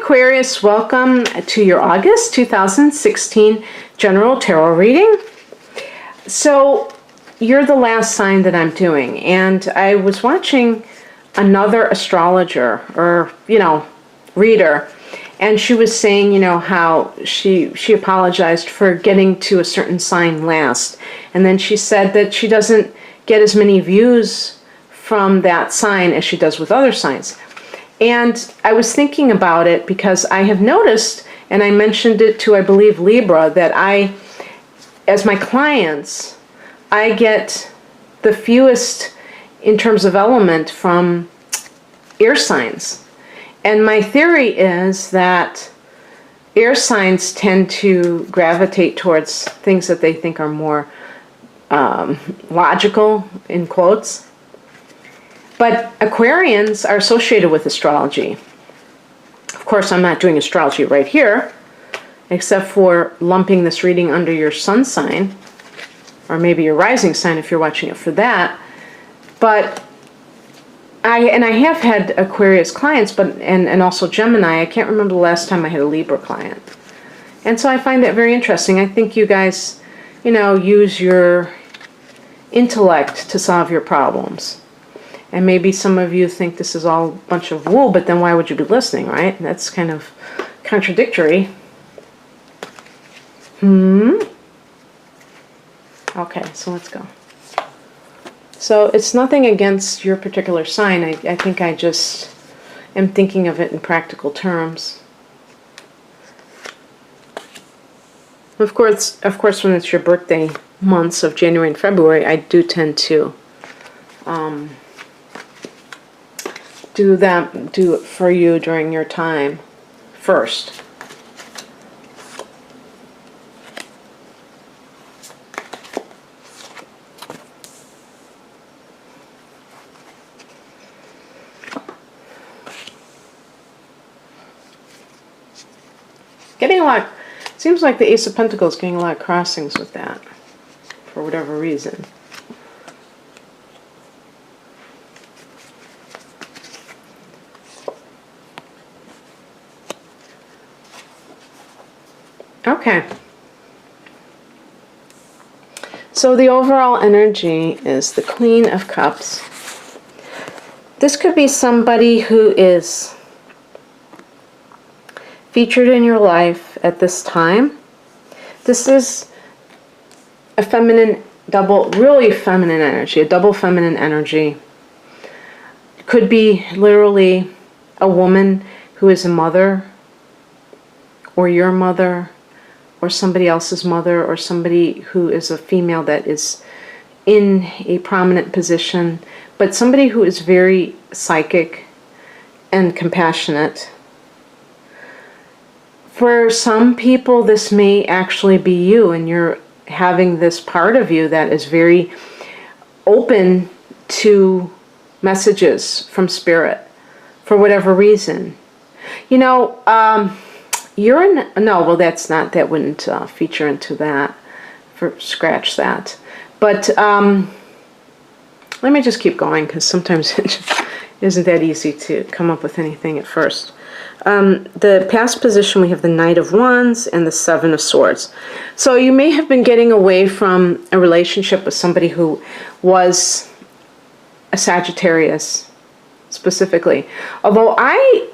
Aquarius, welcome to your August 2016 General Tarot reading. So, you're the last sign that I'm doing, and I was watching another astrologer, or, reader, and she was saying, how she apologized for getting to a certain sign last, and then she said that she doesn't get as many views from that sign as she does with other signs. And I was thinking about it because I have noticed, and I mentioned it to, I believe, Libra, that as my clients, I get the fewest in terms of element from air signs. And my theory is that air signs tend to gravitate towards things that they think are more logical, in quotes. But Aquarians are associated with astrology. Of course, I'm not doing astrology right here, except for lumping this reading under your sun sign, or maybe your rising sign if you're watching it for that. But I have had Aquarius clients, and also Gemini. I can't remember the last time I had a Libra client. And so I find that very interesting. I think you guys, use your intellect to solve your problems. And maybe some of you think this is all a bunch of wool, but then why would you be listening, right? That's kind of contradictory. Okay, so let's go. So it's nothing against your particular sign. I think I just am thinking of it in practical terms. Of course, when it's your birthday months of January and February, I do tend to do it for you during your time first. Getting a lot, seems like the Ace of Pentacles getting a lot of crossings with that, for whatever reason. Okay. So the overall energy is the Queen of Cups. This could be somebody who is featured in your life at this time. This is a feminine, really feminine energy, a double feminine energy. Could be literally a woman who is a mother, or your mother, or somebody else's mother, or somebody who is a female that is in a prominent position, but somebody who is very psychic and compassionate. For some people, this may actually be you, and you're having this part of you that is very open to messages from Spirit for whatever reason. You're in, no, well, that wouldn't feature into that, scratch that. But let me just keep going, because sometimes it just isn't that easy to come up with anything at first. The past position, we have the Knight of Wands and the Seven of Swords. So you may have been getting away from a relationship with somebody who was a Sagittarius, specifically. Although I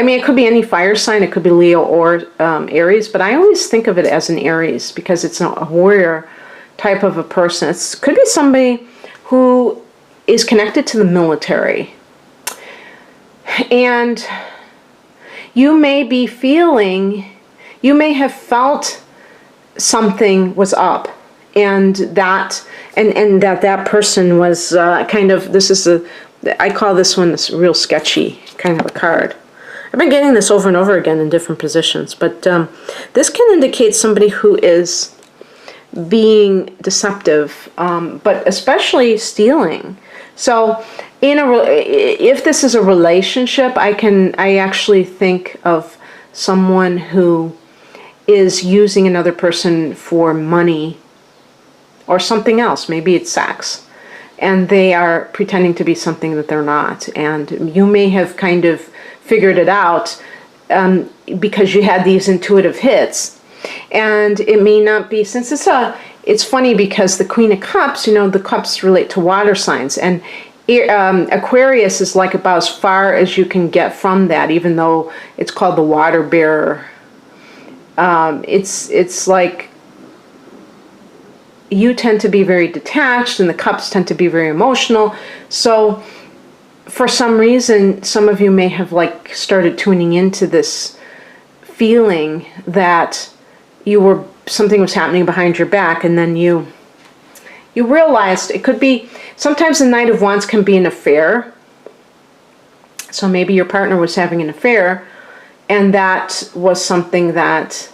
mean, it could be any fire sign, it could be Leo or Aries, but I always think of it as an Aries because it's a warrior type of a person. It could be somebody who is connected to the military. And you may be you may have felt something was up, and that person was kind of, I call this one this real sketchy kind of a card. I've been getting this over and over again in different positions, but this can indicate somebody who is being deceptive, but especially stealing. So, if this is a relationship, I actually think of someone who is using another person for money or something else. Maybe it's sex, and they are pretending to be something that they're not. And you may have kind of figured it out because you had these intuitive hits. And it may not be, since it's funny because the Queen of Cups, the cups relate to water signs, and Aquarius is like about as far as you can get from that, even though it's called the water bearer. It's like you tend to be very detached, and the cups tend to be very emotional. So for some reason, some of you may have like started tuning into this feeling that something was happening behind your back, and then you realized it could be, sometimes the Knight of Wands can be an affair. So maybe your partner was having an affair, and that was something that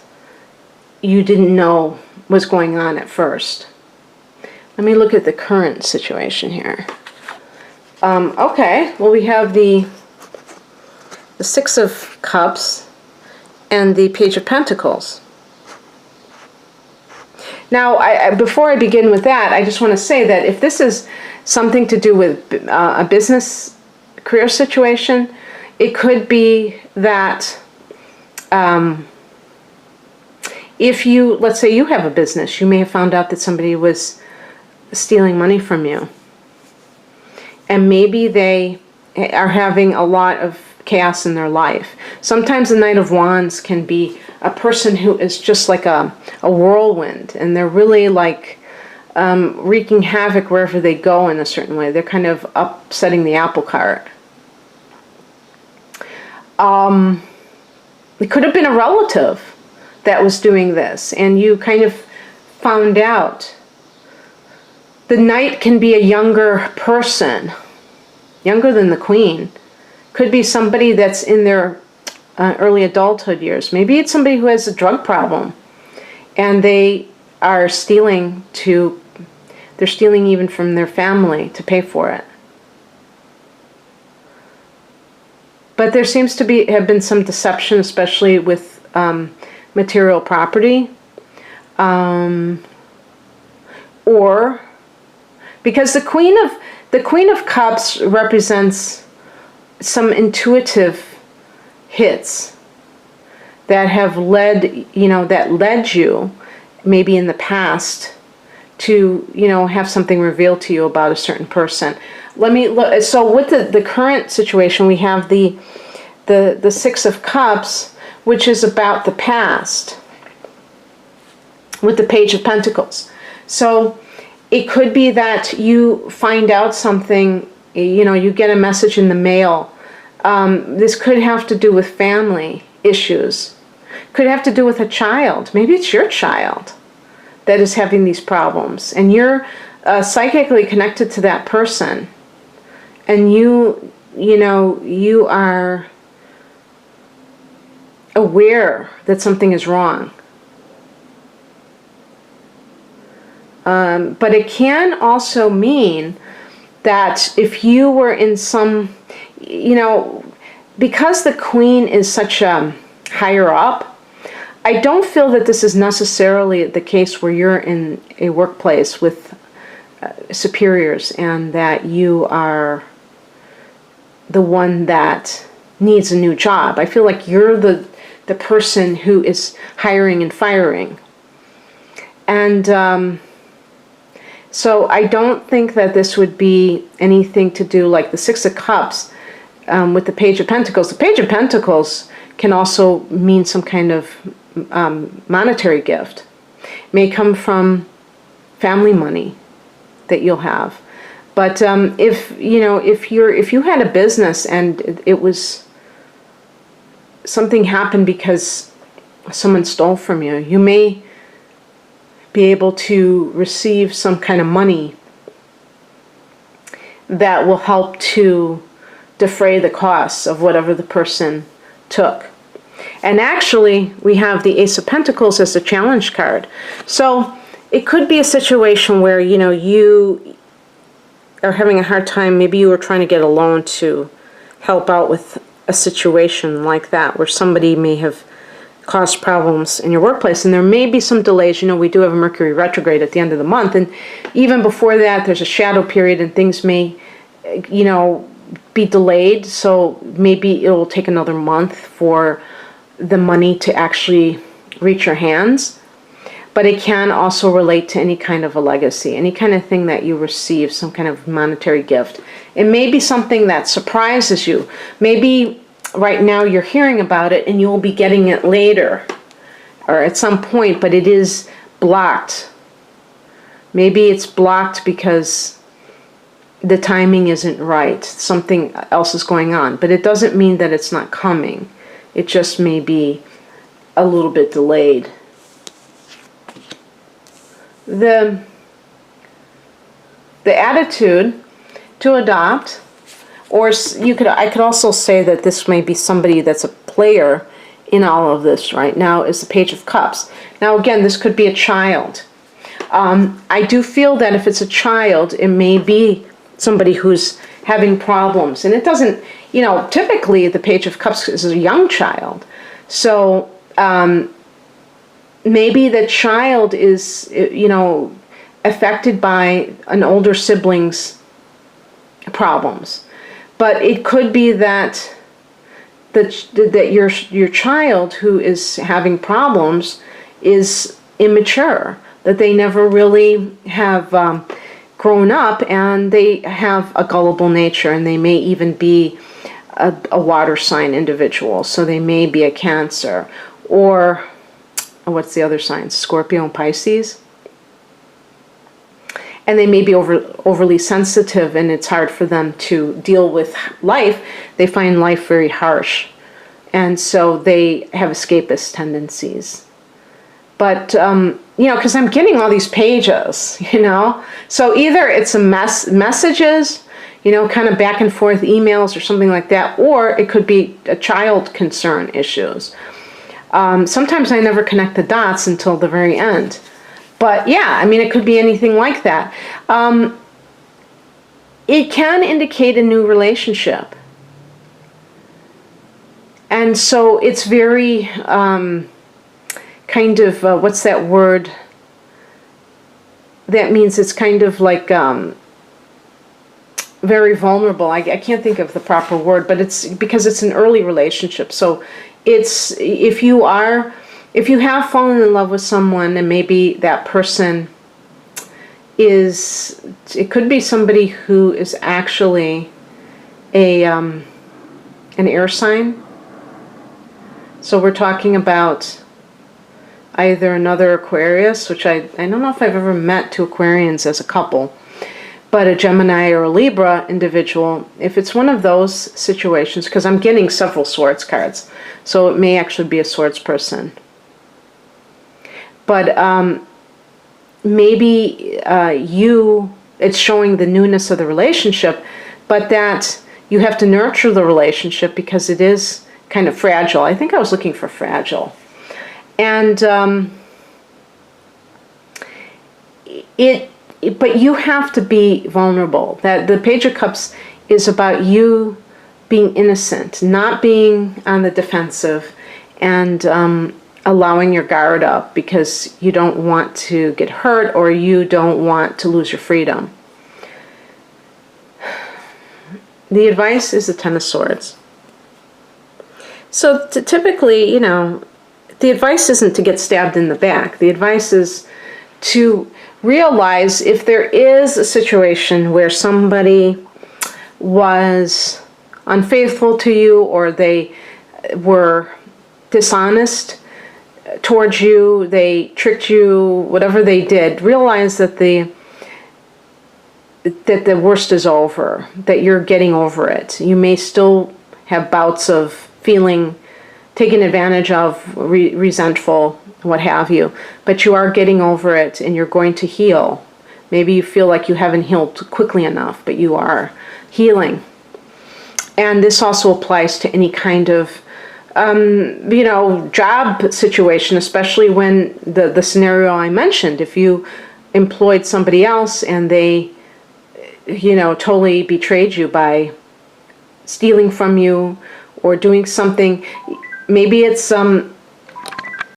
you didn't know was going on at first. Let me look at the current situation here. Okay, well, we have the Six of Cups and the Page of Pentacles. Now, before I begin with that, I just want to say that if this is something to do with a business career situation, it could be that if you, let's say you have a business, you may have found out that somebody was stealing money from you. And maybe they are having a lot of chaos in their life. Sometimes the Knight of Wands can be a person who is just like a whirlwind, and they're really like wreaking havoc wherever they go in a certain way. They're kind of upsetting the apple cart. It could have been a relative that was doing this, and you kind of found out. The Knight can be a younger person, younger than the Queen. Could be somebody that's in their early adulthood years. Maybe it's somebody who has a drug problem, and they are stealing they're stealing even from their family to pay for it. But there seems to have been some deception, especially with material property, or because the Queen of Cups represents some intuitive hits that have led you maybe in the past to have something revealed to you about a certain person. Let me look. So with the current situation, we have the Six of Cups, which is about the past, with the Page of Pentacles. So it could be that you find out something, you get a message in the mail. This could have to do with family issues. Could have to do with a child. Maybe it's your child that is having these problems, and you're psychically connected to that person, and you are aware that something is wrong. But it can also mean that if you were in some, because the Queen is such a higher up, I don't feel that this is necessarily the case where you're in a workplace with superiors and that you are the one that needs a new job. I feel like you're the person who is hiring and firing. And so I don't think that this would be anything to do like the Six of Cups with the Page of Pentacles. The Page of Pentacles can also mean some kind of monetary gift. It may come from family money that you'll have. But if you had a business and it was something happened because someone stole from you, you may be able to receive some kind of money that will help to defray the costs of whatever the person took. And actually, we have the Ace of Pentacles as a challenge card. So it could be a situation where, you are having a hard time. Maybe you were trying to get a loan to help out with a situation like that, where somebody may have caused problems in your workplace. And there may be some delays. We do have a Mercury retrograde at the end of the month. And even before that, there's a shadow period and things may, be delayed. So maybe it will take another month for the money to actually reach your hands. But it can also relate to any kind of a legacy, any kind of thing that you receive, some kind of monetary gift. It may be something that surprises you. Maybe right now you're hearing about it and you will be getting it later or at some point, but it is blocked. Maybe it's blocked because the timing isn't right. Something else is going on. But it doesn't mean that it's not coming. It just may be a little bit delayed. The attitude to adopt, or I could also say that this may be somebody that's a player in all of this right now, is the Page of Cups. Now again, this could be a child. I do feel that if it's a child, it may be somebody who's having problems. And it doesn't, typically the Page of Cups is a young child. So maybe the child is, affected by an older sibling's problems. But it could be that your child who is having problems is immature, that they never really have grown up, and they have a gullible nature, and they may even be a water sign individual. So they may be a Cancer, or what's the other signs? Scorpio and Pisces. And they may be overly sensitive, and it's hard for them to deal with life. They find life very harsh. And so they have escapist tendencies. But, because I'm getting all these pages, So either it's messages, kind of back and forth emails or something like that, or it could be a child concern issues. Sometimes I never connect the dots until the very end. But yeah, it could be anything like that. It can indicate a new relationship. And so it's very kind of, what's that word? That means it's kind of like very vulnerable. I can't think of the proper word, but it's because it's an early relationship. So it's, if you have fallen in love with someone, and maybe that person it could be somebody who is actually an air sign. So we're talking about either another Aquarius, which I don't know if I've ever met two Aquarians as a couple, but a Gemini or a Libra individual. If it's one of those situations, because I'm getting several Swords cards, so it may actually be a Swords person. But maybe it's showing the newness of the relationship, but that you have to nurture the relationship because it is kind of fragile. I think I was looking for fragile. And but you have to be vulnerable. That the Page of Cups is about you being innocent, not being on the defensive, and allowing your guard up because you don't want to get hurt or you don't want to lose your freedom. The advice is the Ten of Swords. So typically, the advice isn't to get stabbed in the back. The advice is to realize if there is a situation where somebody was unfaithful to you or they were dishonest towards you, they tricked you, whatever they did, realize that the worst is over, that you're getting over it. You may still have bouts of feeling taken advantage of, resentful, what have you, but you are getting over it and you're going to heal. Maybe you feel like you haven't healed quickly enough, but you are healing. And this also applies to any kind of job situation, especially when the scenario I mentioned, if you employed somebody else and they, totally betrayed you by stealing from you or doing something, maybe it's